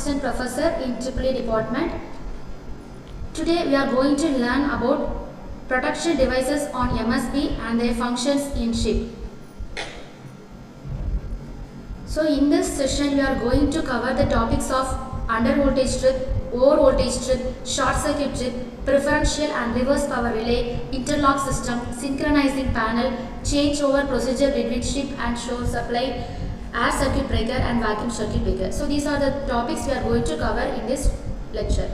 Assistant Professor in EEE Department. Today we are going to learn about protection devices on MSB and their functions in ship. So in this session we are going to cover the topics of under voltage trip, over voltage trip, short circuit trip, preferential and reverse power relay, interlock system, synchronizing panel, changeover procedure between ship and shore supply, air circuit breaker and vacuum circuit breaker. So these are the topics we are going to cover in this lecture.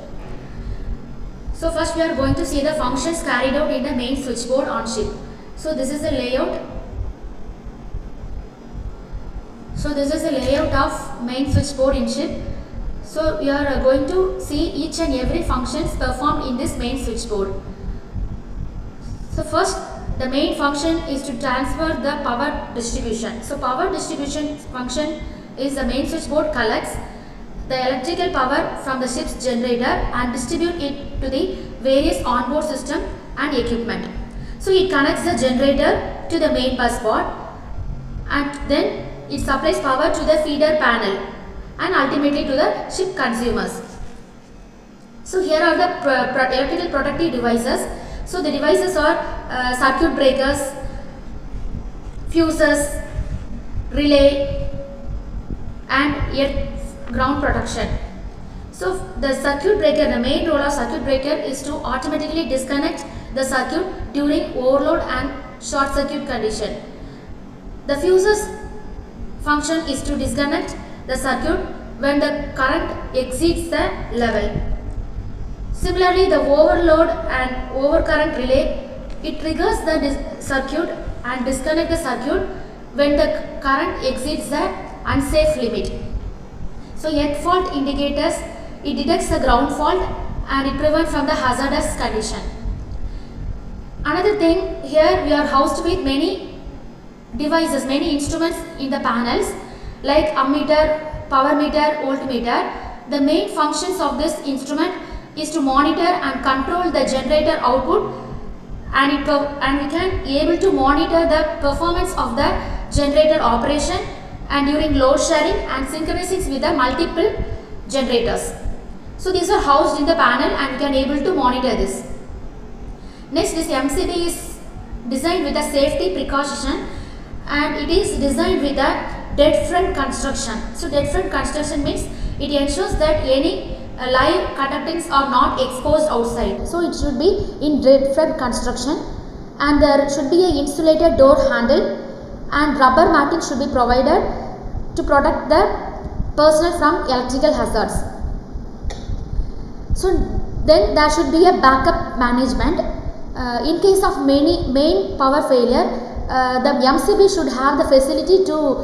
So first we are going to see the functions carried out in the main switchboard on ship. So this is the layout. So this is the layout of main switchboard in ship. So we are going to see each and every functions performed in this main switchboard. So first, the main function is to transfer the power distribution. So power distribution function is the main switchboard collects the electrical power from the ship's generator and distribute it to the various onboard system and equipment. So it connects the generator to the main bus bar and then it supplies power to the feeder panel and ultimately to the ship consumers. So here are the electrical protective devices. So the devices are circuit breakers, fuses, relay and earth ground protection. So the circuit breaker, the main role of circuit breaker is to automatically disconnect the circuit during overload and short circuit condition. The fuses function is to disconnect the circuit when the current exceeds the level. Similarly, the overload and overcurrent relay, it triggers the circuit and disconnect the circuit when the current exceeds the unsafe limit. So earth fault indicators, it detects the ground fault and it prevents from the hazardous condition. Another thing, here we are housed with many devices, many instruments in the panels like ammeter, power meter, voltmeter. The main functions of this instrument is to monitor and control the generator output and we can able to monitor the performance of the generator operation and during load sharing and synchronizing with the multiple generators. So these are housed in the panel and we can able to monitor this. Next, this MCB is designed with a safety precaution and it is designed with a dead front construction. So dead front construction means it ensures that any live conductings are not exposed outside. So it should be in dead front construction and there should be an insulated door handle and rubber matting should be provided to protect the personnel from electrical hazards. So then there should be a backup management. In case of main power failure, the MCB should have the facility to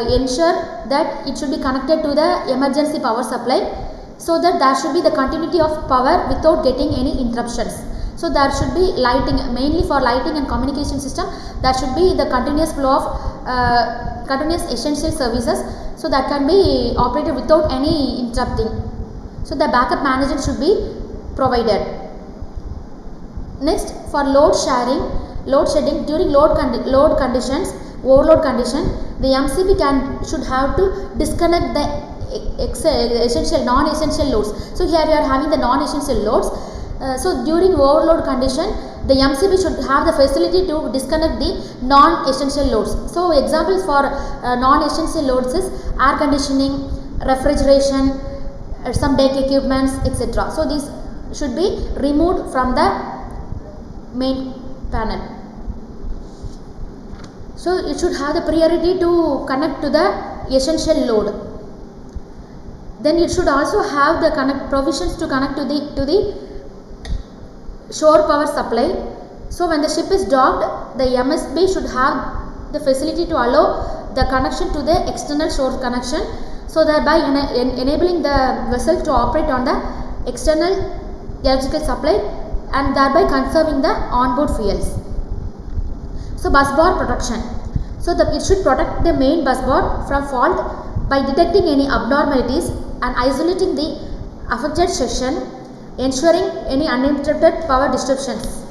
ensure that it should be connected to the emergency power supply so that there should be the continuity of power without getting any interruptions. So there should be lighting, mainly for lighting and communication system, there should be the continuous flow of continuous essential services, so that can be operated without any interrupting. So the backup management should be provided. Next, for load shedding during load conditions, overload condition, the MCB should have to disconnect the essential non-essential loads. So here we are having the non-essential loads. So during overload condition, the MCB should have the facility to disconnect the non-essential loads. So examples for non-essential loads is air conditioning, refrigeration, some deck equipments, etc. So these should be removed from the main panel. So it should have the priority to connect to the essential load. Then it should also have the provisions to connect to the shore power supply. So when the ship is docked, the MSB should have the facility to allow the connection to the external shore connection, so thereby enabling the vessel to operate on the external electrical supply and thereby conserving the onboard fuels. So bus bar protection. So it should protect the main bus bar from fault by detecting any abnormalities and isolating the affected section, ensuring any uninterrupted power disruptions.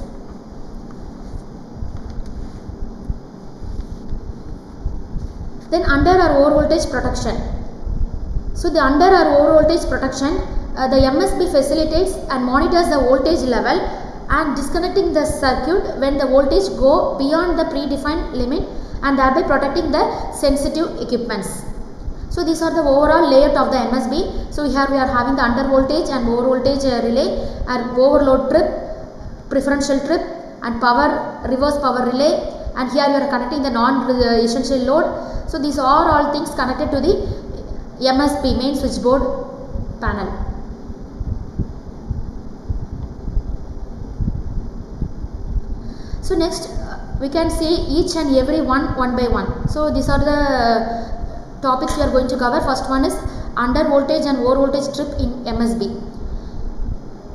Then under our over voltage protection. So the under or over voltage protection, the MSB facilitates and monitors the voltage level and disconnecting the circuit when the voltage go beyond the predefined limit and thereby protecting the sensitive equipments. So these are the overall layout of the MSB. So here we are having the under voltage and over voltage relay and overload trip, preferential trip and power, reverse power relay, and here we are connecting the non-essential load. So these are all things connected to the MSB, main switchboard panel. So next we can see each and every one by one. So these are the topics we are going to cover. First one is under voltage and over voltage trip in MSB.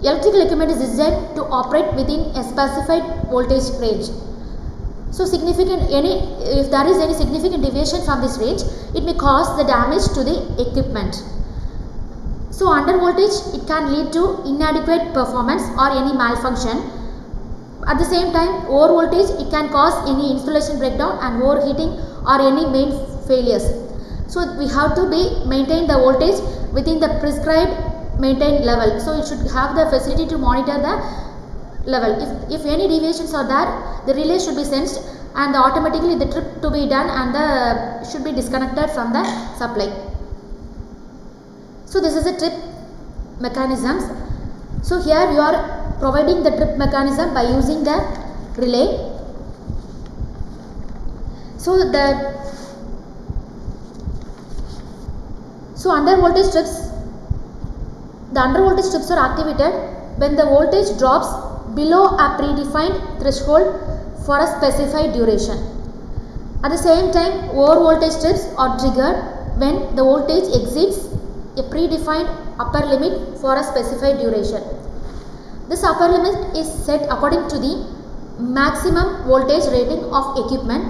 Electrical equipment is designed to operate within a specified voltage range. So if there is any significant deviation from this range, it may cause the damage to the equipment. So under voltage, it can lead to inadequate performance or any malfunction. At the same time, over voltage, it can cause any installation breakdown and overheating or any main failures. So we have to maintain the voltage within the prescribed maintained level. So it should have the facility to monitor the level. If any deviations are there, the relay should be sensed and automatically the trip to be done and the should be disconnected from the supply. So this is a trip mechanisms. So here you are providing the trip mechanism by using the relay. So under voltage strips, the under voltage strips are activated when the voltage drops below a predefined threshold for a specified duration. At the same time, over voltage strips are triggered when the voltage exceeds a predefined upper limit for a specified duration. This upper limit is set according to the maximum voltage rating of equipment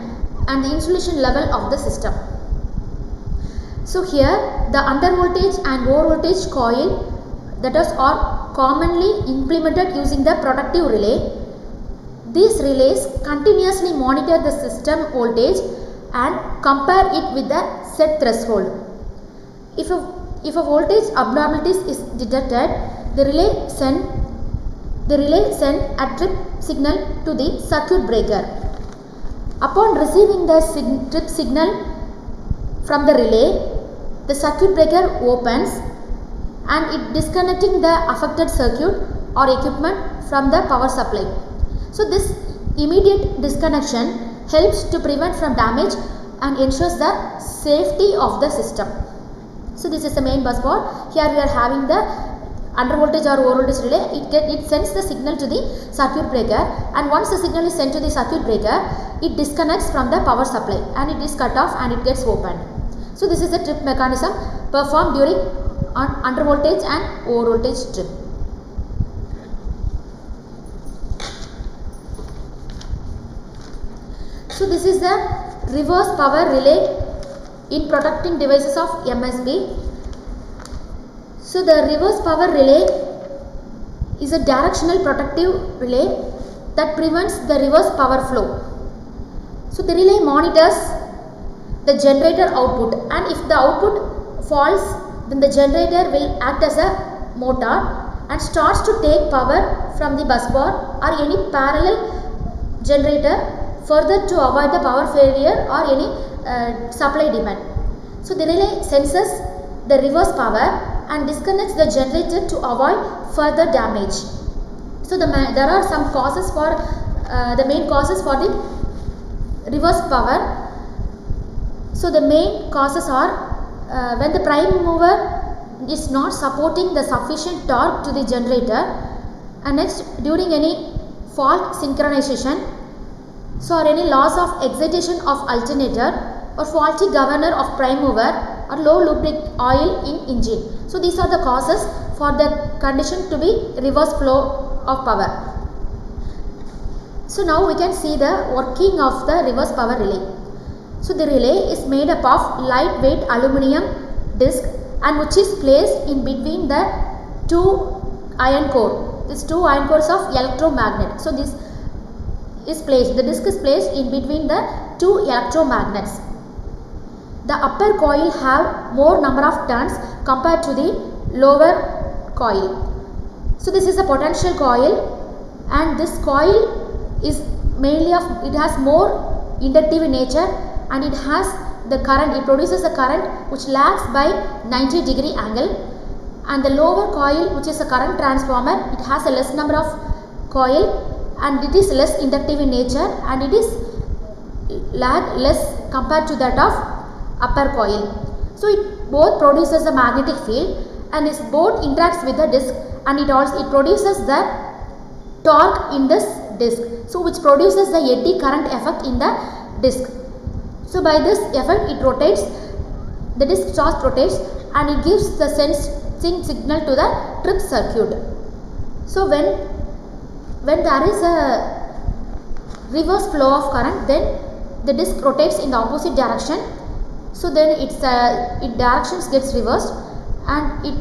and the insulation level of the system. So here the under voltage and over voltage coil are commonly implemented using the productive relay. These relays continuously monitor the system voltage and compare it with the set threshold. If a voltage abnormalities is detected, the relay send a trip signal to the circuit breaker. Upon receiving the trip signal from the relay, the circuit breaker opens and it disconnecting the affected circuit or equipment from the power supply. So this immediate disconnection helps to prevent from damage and ensures the safety of the system. So this is the main bus bar. Here we are having the under voltage or over voltage relay. It sends the signal to the circuit breaker, and once the signal is sent to the circuit breaker, it disconnects from the power supply and it is cut off and it gets opened. So this is the trip mechanism performed during under voltage and over voltage trip. So this is the reverse power relay in protecting devices of MSB. So the reverse power relay is a directional protective relay that prevents the reverse power flow. So the relay monitors the generator output, and if the output falls, then the generator will act as a motor and starts to take power from the bus bar or any parallel generator further to avoid the power failure or any supply demand. So the relay senses the reverse power and disconnects the generator to avoid further damage. So there are some causes for the main causes for the reverse power. So the main causes are when the prime mover is not supporting the sufficient torque to the generator, and next during any fault synchronization, so or any loss of excitation of alternator or faulty governor of prime mover or low lubricant oil in engine. So these are the causes for the condition to be reverse flow of power. So now we can see the working of the reverse power relay. So the relay is made up of lightweight aluminium disc and which is placed in between the two iron core. These two iron cores of electromagnet. So this is placed, the disc is placed in between the two electromagnets. the upper coil have more number of turns compared to the lower coil. So this is a potential coil, and this coil is mainly it has more inductive in nature, and it has the current, it produces a current which lags by 90-degree angle. And the lower coil, which is a current transformer, it has a less number of coil and it is less inductive in nature, and it is lag less compared to that of upper coil. So it both produces a magnetic field, and it both interacts with the disc, and it produces the torque in this disc, so which produces the eddy current effect in the disc. So by this effect it rotates, the disc charge rotates, and it gives the sensing signal to the trip circuit. So when there is a reverse flow of current, then the disc rotates in the opposite direction. So then its directions gets reversed, and it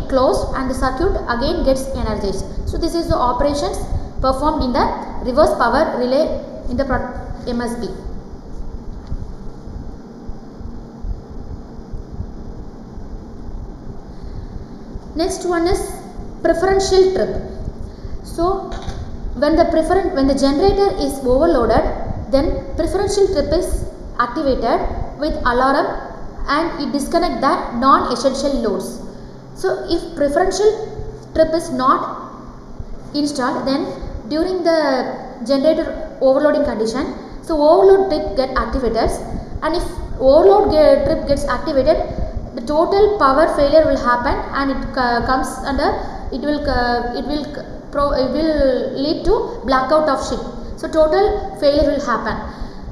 closed, and the circuit again gets energized. So this is the operations performed in the reverse power relay in the MSB. Next one is preferential trip. So when the generator is overloaded, then preferential trip is activated with alarm, and it disconnects the non-essential loads. So if preferential trip is not installed, then during the generator overloading condition, so overload trip get activated, and if overload trip gets activated, the total power failure will happen, and it will lead to blackout of ship. So total failure will happen.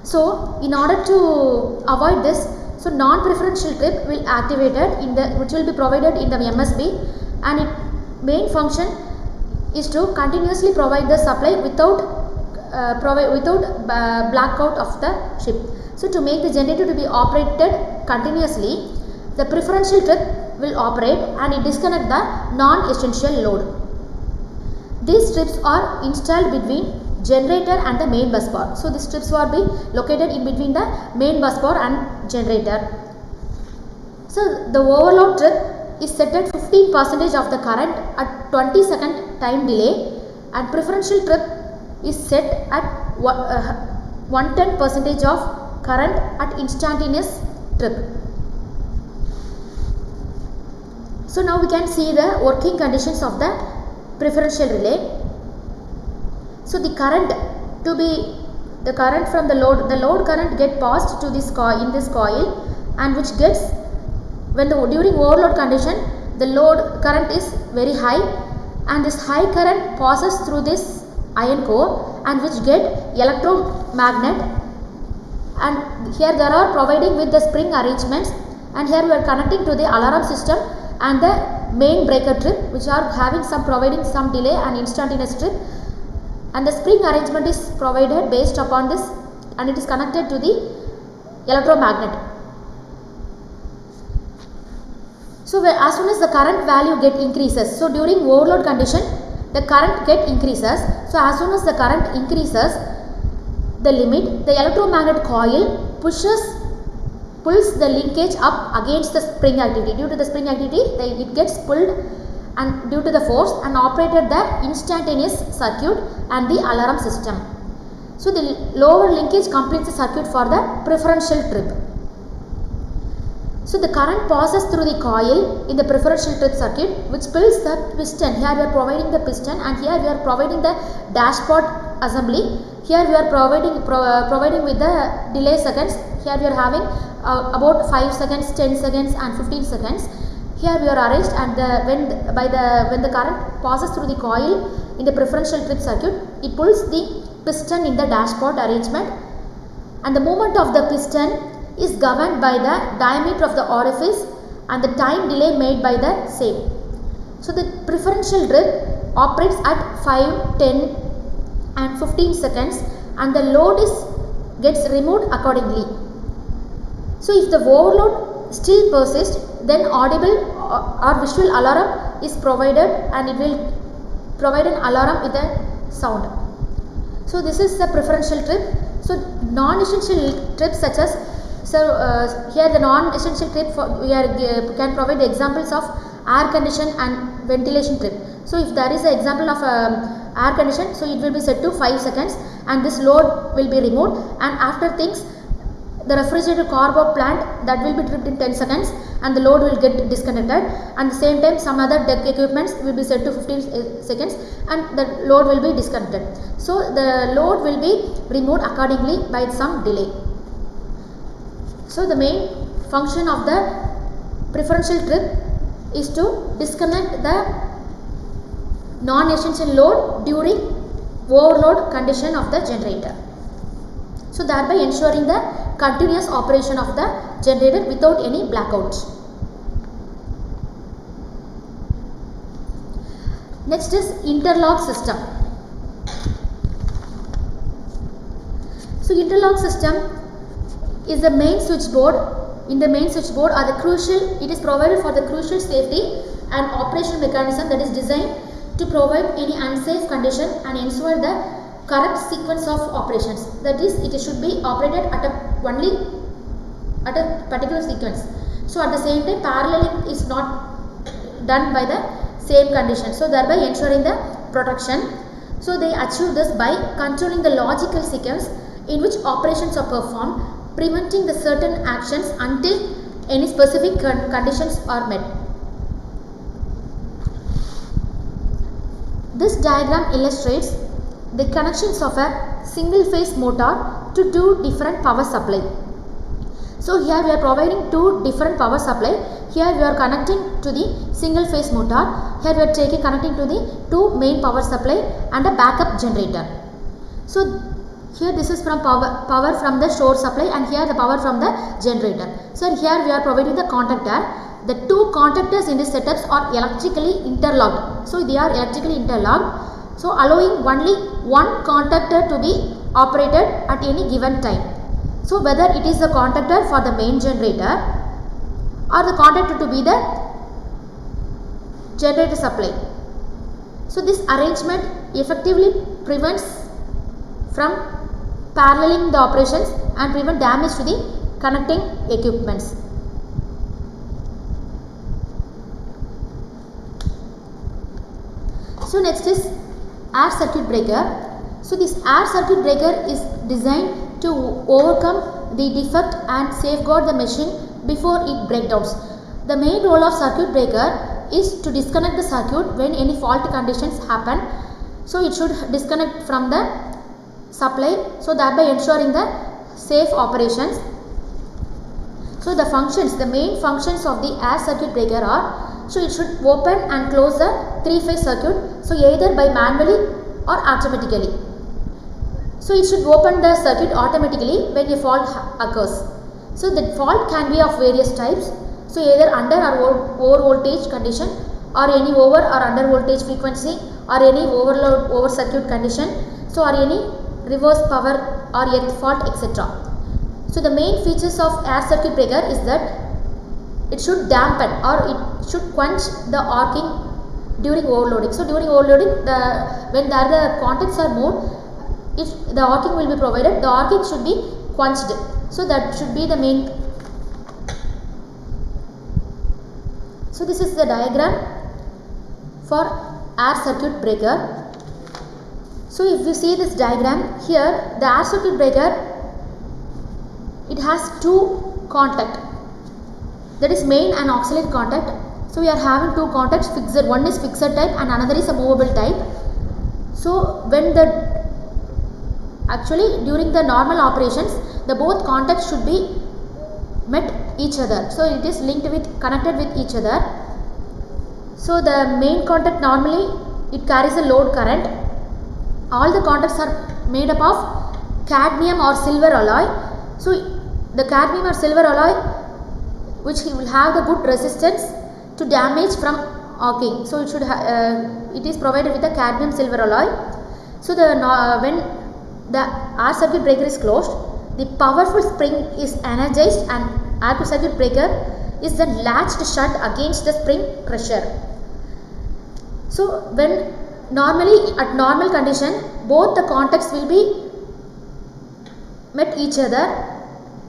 So in order to avoid this, so non-preferential trip will activated which will be provided in the MSB, and its main function is to continuously provide the supply without blackout of the ship. So to make the generator to be operated continuously, the preferential trip will operate, and it disconnect the non-essential load. These strips are installed between generator and the main bus bar. So these strips will be located in between the main bus bar and generator. So the overload trip is set at 15% of the current at 20-second time delay, and preferential trip is set at 110% of current at instantaneous trip. So now we can see the working conditions of the preferential relay. So the current from the load current get passed to this in this coil, and which gets, during overload condition, the load current is very high, and this high current passes through this iron core, and which get electromagnet, and here there are providing with the spring arrangements, and here we are connecting to the alarm system and the main breaker trip, which are having providing some delay and instantaneous trip, and the spring arrangement is provided based upon this, and it is connected to the electromagnet. So as soon as the current value get increases, so during overload condition the current get increases. So as soon as the current increases the limit, the electromagnet coil pulls the linkage up against the spring activity. Due to the spring activity, it gets pulled, and due to the force, and operated the instantaneous circuit and the alarm system. So the lower linkage completes the circuit for the preferential trip. So the current passes through the coil in the preferential trip circuit, which pulls the piston. Here we are providing the piston, and here we are providing the dashboard assembly. Here we are providing with the delay seconds. Here we are having about 5 seconds, 10 seconds and 15 seconds. Here we are arranged, and when the current passes through the coil in the preferential trip circuit, it pulls the piston in the dashboard arrangement, and the movement of the piston is governed by the diameter of the orifice and the time delay made by the same. So the preferential trip operates at 5, 10 and 15 seconds, and the load gets removed accordingly. So if the overload still persists, then audible or visual alarm is provided, and it will provide an alarm with a sound. So this is the preferential trip. So non-essential trips such as So here the non-essential trip we can provide examples of air condition and ventilation trip. So if there is an example of air condition, so it will be set to 5 seconds and this load will be removed, and after things the refrigerator cargo plant that will be tripped in 10 seconds and the load will get disconnected, and the same time some other deck equipments will be set to 15 seconds and the load will be disconnected. So the load will be removed accordingly by some delay. So the main function of the preferential trip is to disconnect the non-essential load during overload condition of the generator. So thereby ensuring the continuous operation of the generator without any blackouts. Next is interlock system. So interlock system is the main switchboard. In the main switchboard are the crucial, it is provided for the crucial safety and operational mechanism that is designed to provide any unsafe condition and ensure the correct sequence of operations. That is, it should be operated only at a particular sequence. So at the same time paralleling is not done by the same condition. So thereby ensuring the protection. So they achieve this by controlling the logical sequence in which operations are performed, preventing the certain actions until any specific conditions are met. This diagram illustrates the connections of a single phase motor to two different power supply. So here we are providing two different power supply. Here we are connecting to the single phase motor. Here we are connecting to the two main power supply and a backup generator. So here this is from power from the source supply, and here the power from the generator. So here we are providing the contactor. The two contactors in these setups are electrically interlocked. So they are electrically interlocked. So allowing only one contactor to be operated at any given time. So whether it is the contactor for the main generator or the contactor to be the generator supply. So this arrangement effectively prevents from paralleling the operations and prevent damage to the connecting equipments. So next is air circuit breaker. So this air circuit breaker is designed to overcome the defect and safeguard the machine before it breakdowns. The main role of circuit breaker is to disconnect the circuit when any fault conditions happen. So it should disconnect from the supply, so thereby ensuring the safe operations. So the functions, the main functions of the air circuit breaker are, so it should open and close the three-phase circuit, so either by manually or automatically. So it should open the circuit automatically when a fault occurs. So the fault can be of various types, so either under or over voltage condition, or any over or under voltage frequency, or any overload over circuit condition, so or any reverse power or earth fault, etc. So the main features of air circuit breaker is that it should dampen or it should quench the arcing during overloading. So during overloading, when the contacts are moved, if the arcing will be provided, the arcing should be quenched. So that should be the main. So this is the diagram for air circuit breaker. So if you see this diagram here, the air circuit breaker, it has two contact, that is main and auxiliary contact. So we are having two contacts, fixed, one is fixed type and another is a movable type. So when actually during the normal operations, the both contacts should be met each other. So it is connected with each other. So the main contact normally it carries a load current. All the contacts are made up of cadmium or silver alloy. So the cadmium or silver alloy, which will have the good resistance to damage from arcing. So it is provided with a cadmium silver alloy. So when the air circuit breaker is closed, the powerful spring is energized and air circuit breaker is then latched shut against the spring pressure. So when normally at normal condition, both the contacts will be met each other,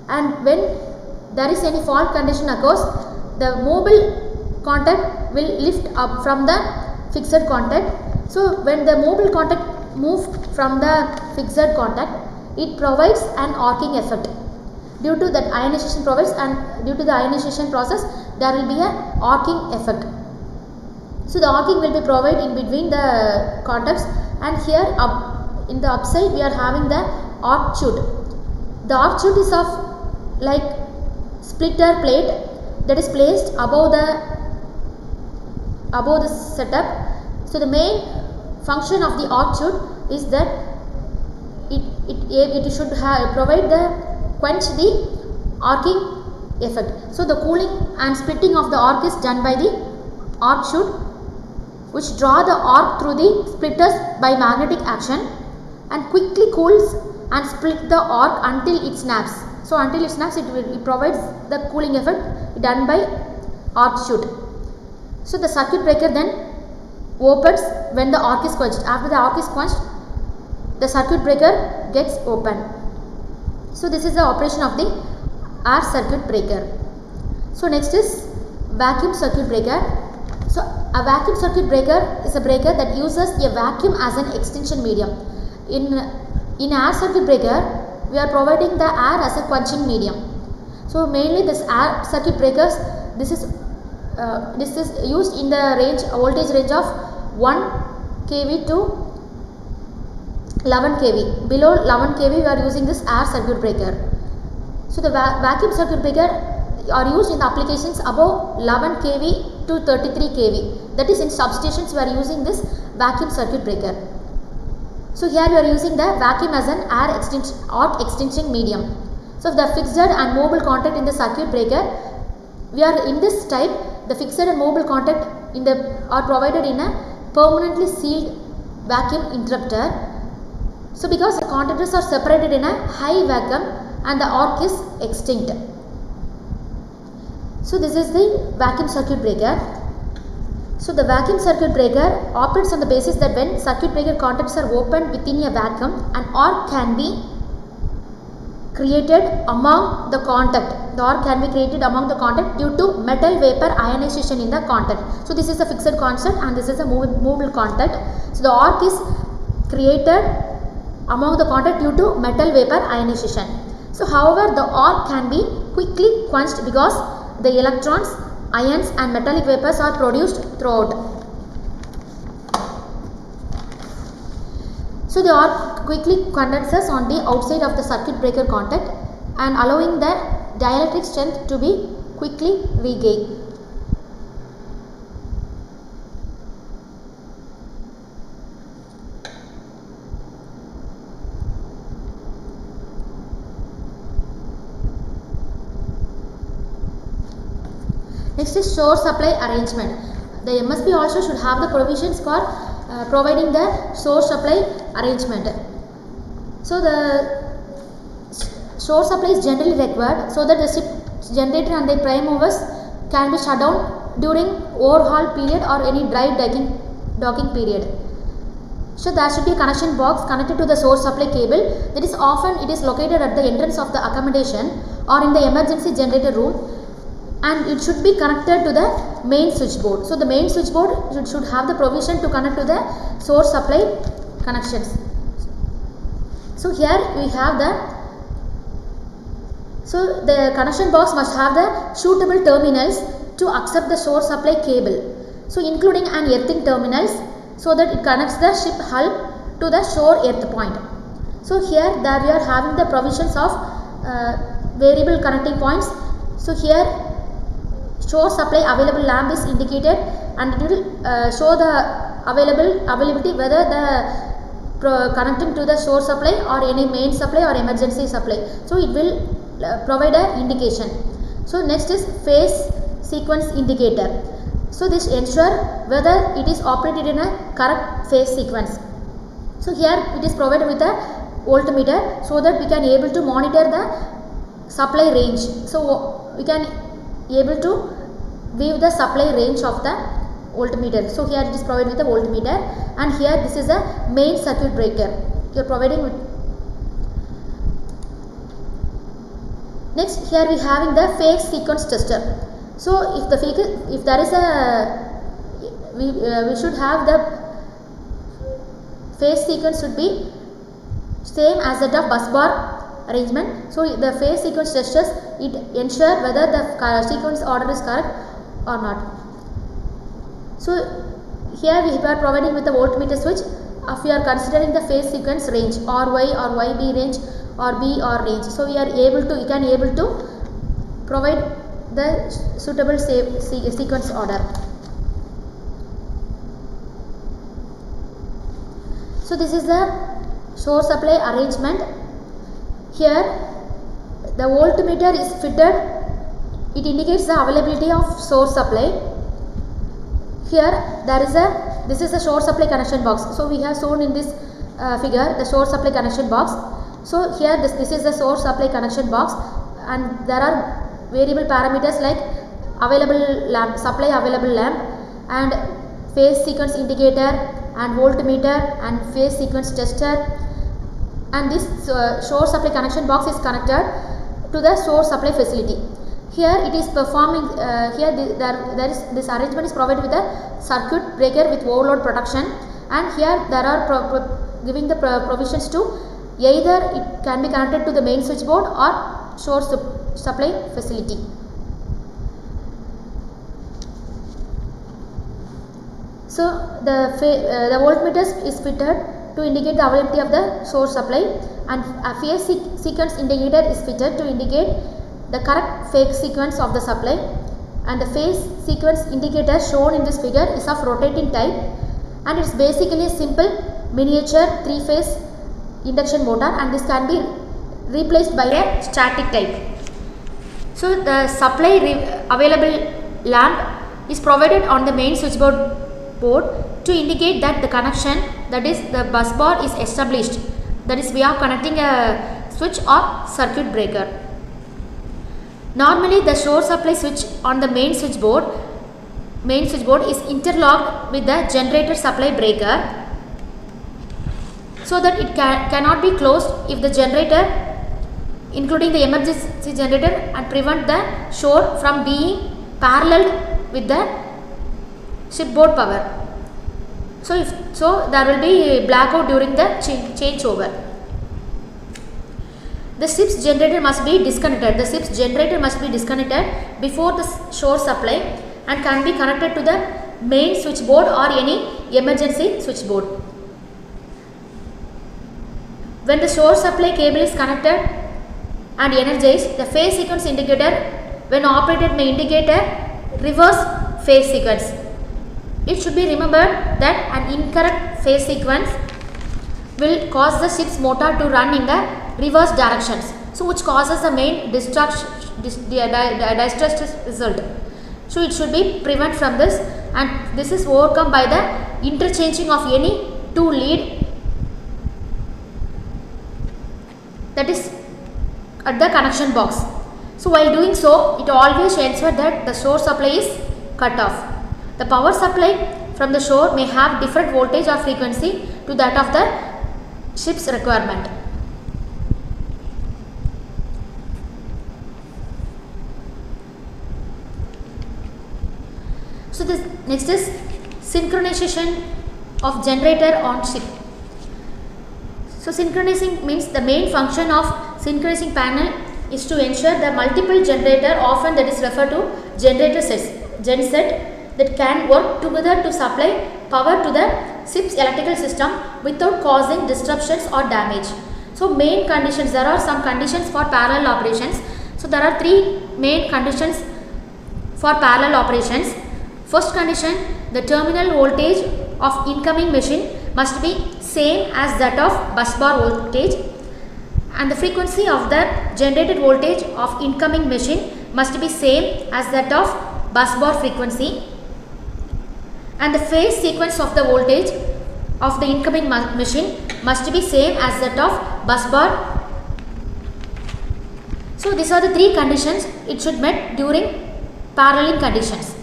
and when there is any fault condition occurs, the mobile contact will lift up from the fixed contact. So when the mobile contact moves from the fixed contact, it provides an arcing effect. Due to that ionization provides, and due to the ionization process there will be a arcing effect. So the arcing will be provided in between the contacts, and here up in the upside we are having the arc chute. The arc chute is of like splitter plate that is placed above the setup. So the main function of the arc chute is that it should provide the quench the arcing effect. So the cooling and splitting of the arc is done by the arc chute, which draw the arc through the splitters by magnetic action and quickly cools and split the arc until it snaps. So until it snaps, it provides the cooling effect done by arc chute. So the circuit breaker then opens when the arc is quenched. After the arc is quenched, the circuit breaker gets open. So this is the operation of the air circuit breaker. So next is vacuum circuit breaker. So a vacuum circuit breaker is a breaker that uses a vacuum as an extension medium. In air circuit breaker, we are providing the air as a quenching medium. So mainly this air circuit breakers, this is used in the voltage range of 1 kV to 11 kV. Below 11 kV we are using this air circuit breaker. So the vacuum circuit breaker are used in the applications above 11 kV to 33 kV. That is in substations we are using this vacuum circuit breaker. So here we are using the vacuum as an arc extension medium. So the fixed and mobile contact in the circuit breaker, we are in this type, the fixed and mobile contact are provided in a permanently sealed vacuum interrupter. So because the contactors are separated in a high vacuum and the arc is extinct. So this is the vacuum circuit breaker. So the vacuum circuit breaker operates on the basis that when circuit breaker contacts are opened within a vacuum, an arc can be created among the contact. The arc can be created among the contact due to metal vapor ionization in the contact. So this is a fixed concept and this is a movable contact. So the arc is created among the contact due to metal vapor ionization. So however, the arc can be quickly quenched because the electrons, ions and metallic vapors are produced throughout. So the arc quickly condenses on the outside of the circuit breaker contact and allowing the dielectric strength to be quickly regained. Next is source supply arrangement. The MSP also should have the provisions for providing the source supply arrangement. So the source supply is generally required so that the ship generator and the prime movers can be shut down during overhaul period or any dry docking period. So there should be a connection box connected to the source supply cable. That is often it is located at the entrance of the accommodation or in the emergency generator room, and it should be connected to the main switchboard. So the main switchboard should have the provision to connect to the source supply connections. So here we have the connection box must have the suitable terminals to accept the source supply cable. So including an earthing terminals so that it connects the ship hull to the shore earth point. So here we are having the provisions of variable connecting points. So here shore supply available lamp is indicated and it will show the availability whether the connecting to the shore supply or any main supply or emergency supply. So it will provide a indication. So next is phase sequence indicator. So this ensure whether it is operated in a correct phase sequence. So here it is provided with a voltmeter so that we can able to monitor the supply range. So we can able to view the supply range of the voltmeter. So here it is provided with a voltmeter, and here this is a main circuit breaker. You are providing with Next, here we having the phase sequence tester. So if there is a we should have the phase sequence should be same as that of bus bar arrangement. So the phase sequence testers, it ensure whether the sequence order is correct or not. So here we are providing with the voltmeter switch. If we are considering the phase sequence range RY or YB range or B or range, so we can able to provide the suitable sequence order. So this is the source supply arrangement. Here the voltmeter is fitted. It indicates the availability of source supply. Here this is a source supply connection box. So we have shown in this figure the source supply connection box. So here this is the source supply connection box, and there are variable parameters like available lamp, supply available lamp, and phase sequence indicator, and voltmeter, and phase sequence tester. And this source supply connection box is connected to the source supply facility. Here it is performing, this arrangement is provided with a circuit breaker with overload protection, and here there are giving the provisions to either it can be connected to the main switchboard or source supply facility. So the voltmeter is fitted to indicate the availability of the source supply, and a phase sequence indicator is fitted to indicate the correct phase sequence of the supply, and the phase sequence indicator shown in this figure is of rotating type, and it is basically a simple miniature 3-phase induction motor, and this can be replaced by a static type. So the supply available lamp is provided on the main switchboard to indicate that the connection, that is the bus bar, is established, that is we are connecting a switch or circuit breaker. Normally the source supply switch on the main switchboard is interlocked with the generator supply breaker, so that it cannot be closed if the generator, including the emergency generator, and prevent the shore from being paralleled with the shipboard power. So there will be blackout during the changeover. The ship's generator must be disconnected. The ship's generator must be disconnected before the shore supply and can be connected to the main switchboard or any emergency switchboard. When the shore supply cable is connected and energized, the phase sequence indicator, when operated, may indicate a reverse phase sequence. It should be remembered that an incorrect phase sequence will cause the ship's motor to run in the reverse directions, so which causes the main distress result. So it should be prevent from this, and this is overcome by the interchanging of any two lead, that is at the connection box. So while doing so, it always ensure that the source supply is cut off. The power supply from the shore may have different voltage or frequency to that of the ship's requirement. So this next is synchronization of generator on ship. So synchronizing means the main function of synchronizing panel is to ensure the multiple generator, often that is referred to generator sets, genset, that can work together to supply power to the ship's electrical system without causing disruptions or damage. So main conditions, there are some conditions for parallel operations. So there are three main conditions for parallel operations. First condition, the terminal voltage of incoming machine must be same as that of bus bar voltage, and the frequency of the generated voltage of incoming machine must be same as that of bus bar frequency, and the phase sequence of the voltage of the incoming machine must be same as that of bus bar. So these are the three conditions it should met during paralleling conditions.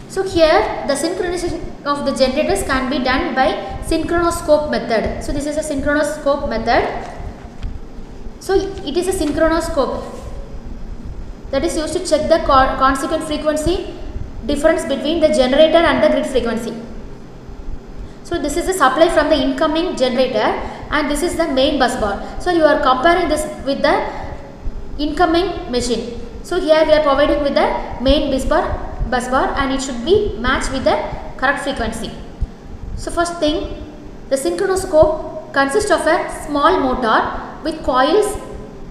So here the synchronization of the generators can be done by synchronoscope method. So this is a synchronoscope method. So it is a synchronoscope that is used to check the consequent frequency difference between the generator and the grid frequency. So this is the supply from the incoming generator and this is the main bus bar. So you are comparing this with the incoming machine. So here we are providing with the main bus bar and it should be matched with the correct frequency. So first thing, the synchronoscope consists of a small motor with coils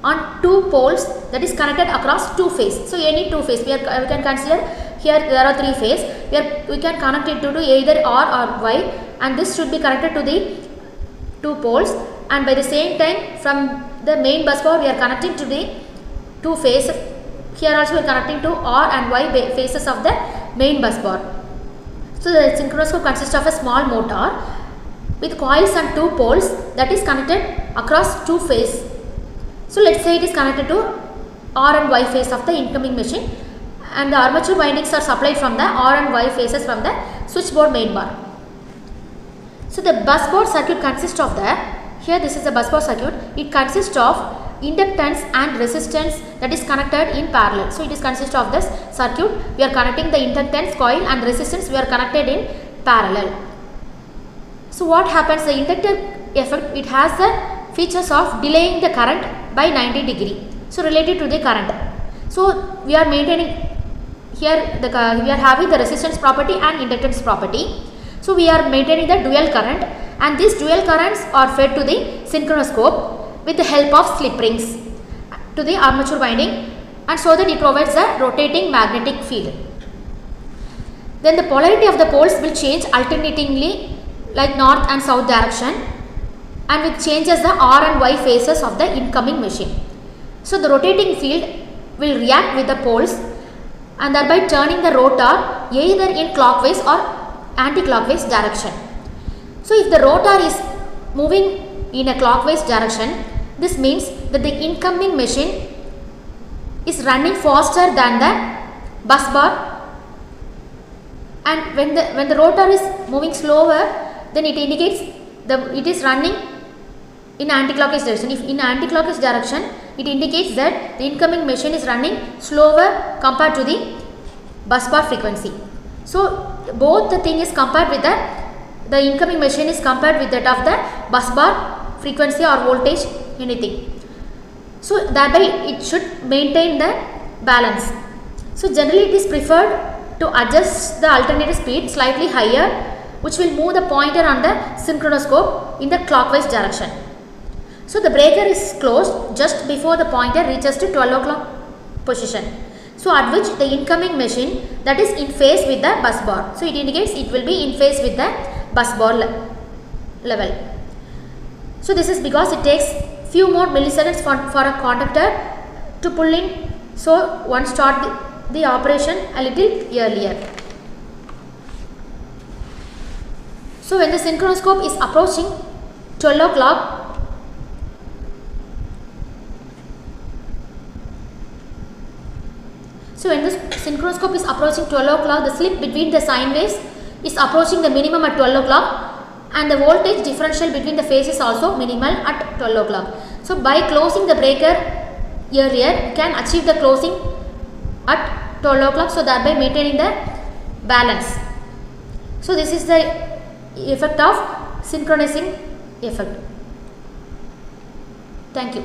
on two poles that is connected across two phases. So any two phase, we can consider here there are three phases. Here we can connect it to either R or Y, and this should be connected to the two poles, and by the same time from the main bus bar we are connecting to the two phases. Here also we are connecting to R and Y phases of the main bus bar. So the synchronoscope consists of a small motor with coils and two poles that is connected across two phases. So let's say it is connected to R and Y phase of the incoming machine, and the armature windings are supplied from the R and Y phases from the switchboard main bar. So the bus bar circuit consists of here this is the bus bar circuit. It consists of inductance and resistance that is connected in parallel. So it is consists of this circuit. We are connecting the inductance coil and resistance we are connected in parallel. So what happens, the inductor effect, it has the features of delaying the current by 90 degree. So related to the current. So we are maintaining here we are having the resistance property and inductance property. So we are maintaining the dual current, and these dual currents are fed to the synchronoscope with the help of slip rings to the armature winding, and so that it provides a rotating magnetic field. Then the polarity of the poles will change alternatingly like north and south direction, and it changes the R and Y phases of the incoming machine. So the rotating field will react with the poles and thereby turning the rotor either in clockwise or anti-clockwise direction. So if the rotor is moving in a clockwise direction, this means that the incoming machine is running faster than the bus bar, and when the rotor is moving slower, then it indicates it is running in anti-clockwise direction. If in anti-clockwise direction, it indicates that the incoming machine is running slower compared to the bus bar frequency. So both the thing is compared with the incoming machine is compared with that of the bus bar frequency or voltage, anything. So thereby it should maintain the balance. So generally it is preferred to adjust the alternating speed slightly higher, which will move the pointer on the synchronoscope in the clockwise direction. So the breaker is closed just before the pointer reaches to 12 o'clock position. So at which the incoming machine that is in phase with the bus bar. So it indicates it will be in phase with the bus bar level. So this is because it takes few more milliseconds for a conductor to pull in. So one start the operation a little earlier. So when the synchronoscope is approaching 12 o'clock, the slip between the sine waves is approaching the minimum at 12 o'clock, and the voltage differential between the phases is also minimal at 12 o'clock. So by closing the breaker earlier, you can achieve the closing at 12 o'clock, so thereby maintaining the balance. So this is the effect of synchronizing effect. Thank you.